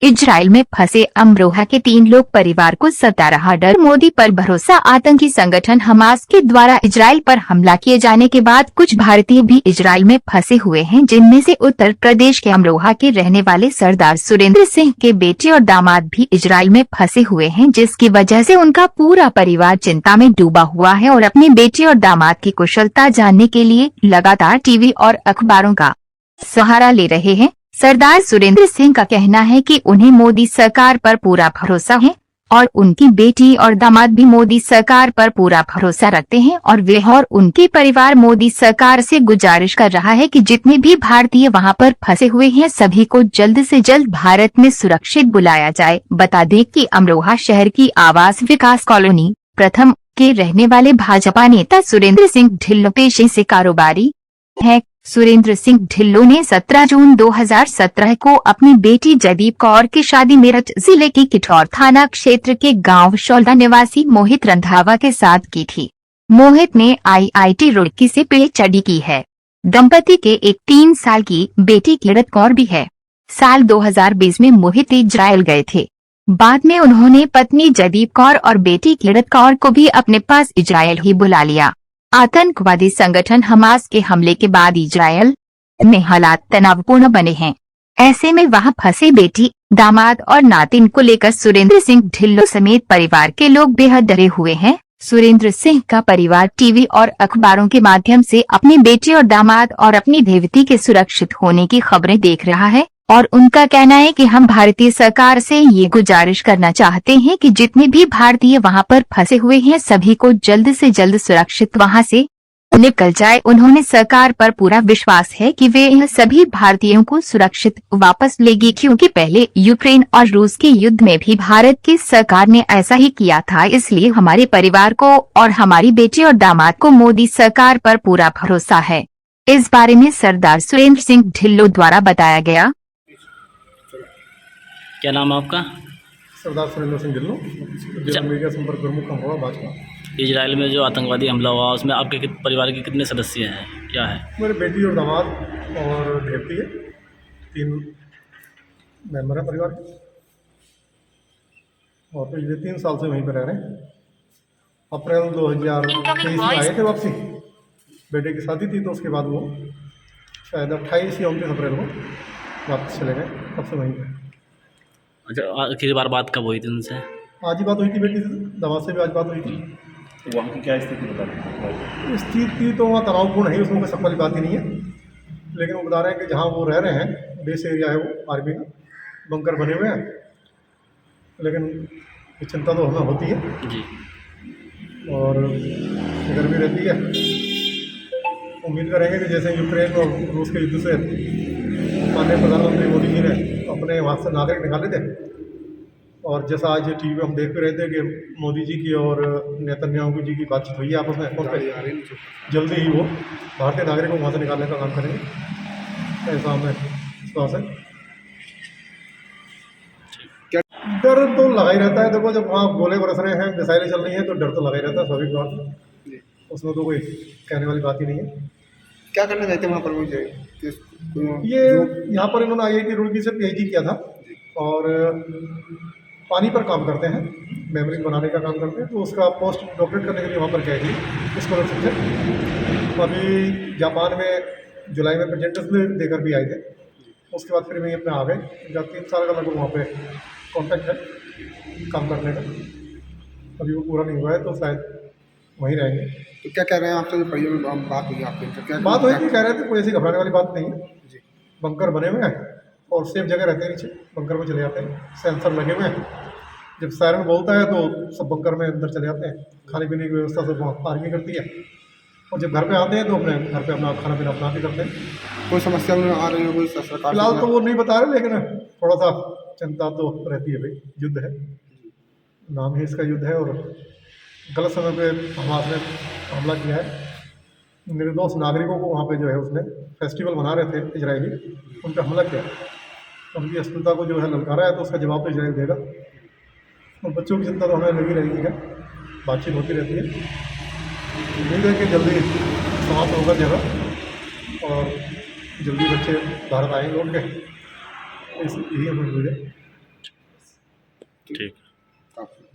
Israel में फंसे अमरोहा के 3 लोग परिवार को सता रहा डर। मोदी पर भरोसा। आतंकी संगठन हमास के द्वारा इजराइल पर हमला किए जाने के बाद कुछ भारतीय भी इजराइल में फंसे हुए हैं, जिनमें से उत्तर प्रदेश के अमरोहा के रहने वाले सरदार सुरेंद्र सिंह के बेटे और दामाद भी इजराइल में फंसे हुए हैं, जिसकी वजह से उनका पूरा परिवार चिंता में डूबा हुआ है और अपने बेटे और दामाद की कुशलता जानने के लिए लगातार टीवी और अखबारों का सहारा ले रहे हैं। सरदार सुरेंद्र सिंह का कहना है कि उन्हें मोदी सरकार पर पूरा भरोसा है और उनकी बेटी और दामाद भी मोदी सरकार पर पूरा भरोसा रखते हैं और वे और उनके परिवार मोदी सरकार से गुजारिश कर रहा है कि जितने भी भारतीय वहां पर फंसे हुए हैं सभी को जल्द से जल्द भारत में सुरक्षित बुलाया जाए। बता दें कि अमरोहा शहर की आवास विकास कॉलोनी प्रथम के रहने वाले भाजपा नेता सुरेंद्र सिंह ढिल्लों पेशे से कारोबारी है। सुरेंद्र सिंह ढिल्लों ने 17 जून 2017 को अपनी बेटी जयदीप कौर की शादी मेरठ जिले के किठौर थाना क्षेत्र के गांव शौलदा निवासी मोहित रंधावा के साथ की थी। मोहित ने IIT रुड़की से PhD की है। दंपति के एक 3 साल की बेटी किरत कौर भी है। साल 2020 में मोहित इजराइल गए थे। बाद में उन्होंने पत्नी जयदीप कौर और बेटी किरत कौर को भी अपने पास इजराइल ही बुला लिया। आतंकवादी संगठन हमास के हमले के बाद इजराइल में हालात तनावपूर्ण बने हैं। ऐसे में वहां फंसे बेटी, दामाद और नातिन को लेकर सुरेंद्र सिंह ढिल्लों समेत परिवार के लोग बेहद डरे हुए हैं। सुरेंद्र सिंह का परिवार टीवी और अखबारों के माध्यम से अपने बेटे और दामाद और अपनी देवती के सुरक्षित होने की खबरें देख रहा है और उनका कहना है कि हम भारतीय सरकार से ये गुजारिश करना चाहते हैं कि जितने भी भारतीय वहां पर फंसे हुए हैं सभी को जल्द से जल्द सुरक्षित वहां से निकल जाए। उन्होंने सरकार पर पूरा विश्वास है कि वे यह सभी भारतीयों को सुरक्षित वापस लेगी, क्योंकि पहले यूक्रेन और रूस के युद्ध में भी भारत की सरकार ने ऐसा ही किया था। इसलिए हमारे परिवार को और हमारी बेटी और दामाद को मोदी सरकार पर पूरा भरोसा है। इस बारे में सरदार सुरेंद्र सिंह ढिल्लों द्वारा बताया गया। क्या नाम है आपका? सरदार सुरेंद्र सिंह ढिल्लों, जिला मीडिया संपर्क प्रमुख अमरोहा भाजपा। इजराइल में जो आतंकवादी हमला हुआ उसमें आपके परिवार के कितने सदस्य हैं, क्या है? मेरे बेटी और दामाद और बेटी है, 3 मेंबर हैं परिवार के और पिछले 3 साल से वहीं पर रह रहे हैं। अप्रैल 2023 में आए थे वापसी। बेटे की शादी थी तो उसके बाद वो शायद 28 या 29 अप्रैल को वापस चले गए। तब से वहीं पर। अच्छा, आखिरी बार बात कब हुई थी उनसे? आज ही बात हुई थी बेटी से, दामाद से भी आज बात हुई थी। तो वहाँ की क्या स्थिति बता रहे हैं? स्थिति तो वहाँ तनावपूर्ण है, उसमें कोई शक वाली बात ही नहीं है। लेकिन वो बता रहे हैं कि जहाँ वो रह रहे हैं बेस एरिया है वो आर्मी का, बंकर बने हुए हैं। लेकिन ये चिंता तो हमें होती है जी। और गर्मी रहती है। उम्मीद करेंगे कि जैसे यूक्रेन और रूस के युद्ध से माननीय प्रधानमंत्री मोदी जी ने अपने वहाँ से नागरिक निकाले थे और जैसा आज टीवी पे हम देख भी रहे थे कि मोदी जी की और नेतन्याहू जी की बातचीत हुई है आपस में फोन पे, जल्दी ही वो भारतीय नागरिकों को वहाँ से निकालने का काम करेंगे, ऐसा हमें विश्वास है। डर तो लगा ही रहता है। देखो, जब वहाँ गोले बरस रहे हैं, मिसाइलें चल रही हैं तो डर तो लगा ही रहता है, स्वाभाविक बात है। उसमें तो कोई कहने वाली बात ही नहीं है। क्या करना चाहते हैं वहाँ पर मुझे? ये यहाँ पर इन्होंने IIT रुड़की से PhD किया था और पानी पर काम करते हैं, मेमोरी बनाने का काम करते हैं। तो उसका पोस्ट डॉक्टरेट करने के लिए वहाँ पर गए थे स्कॉलरशिप से। अभी जापान में जुलाई में प्रेजेंटेशन देकर भी आए थे। उसके बाद फिर वहीं अपने आ गए। जब 3 साल का लगभग वहाँ पे कॉन्टैक्ट है काम करने का, अभी वो पूरा नहीं हुआ है तो शायद वहीं रहेंगे। तो क्या कह रहे हैं आपसे जो परिवार में बात हुई आपके? क्या बात हुई थी, कह रहे थे कोई ऐसी घबराने वाली बात नहीं है जी। बंकर बने हुए हैं और सेफ जगह रहते हैं, नीचे बंकर में चले जाते हैं। सेंसर लगे हुए हैं, जब सायरन बोलता है तो सब बंकर में अंदर चले जाते हैं। खाने पीने की व्यवस्था सब वहाँ आर्मी करती है और जब घर पे आते हैं तो अपने घर पे अपना खाना पीना अपना भी करते हैं। कोई समस्या में आ रही है कोई सरकार? फिलहाल तो वो नहीं बता रहे, लेकिन थोड़ा सा चिंता तो रहती है। भाई, युद्ध है, नाम ही इसका युद्ध है और गलत समय पे हमास ने हमला किया है। निर्दोष नागरिकों को वहाँ पे जो है उसने फेस्टिवल मना रहे थे इजरायली, उन पर हमला किया। उनकी अस्मिता को जो है ललकारा है तो उसका जवाब तो इजराइल देगा। और बच्चों की चिंता तो हमें लगी रहेगी है, बातचीत होती रहती है। उम्मीद है कि जल्दी समाप्त होगा जगह और जल्दी बच्चे भारत आएंगे लौट के, यही हमें उम्मीद है। ठीक। काफ़ी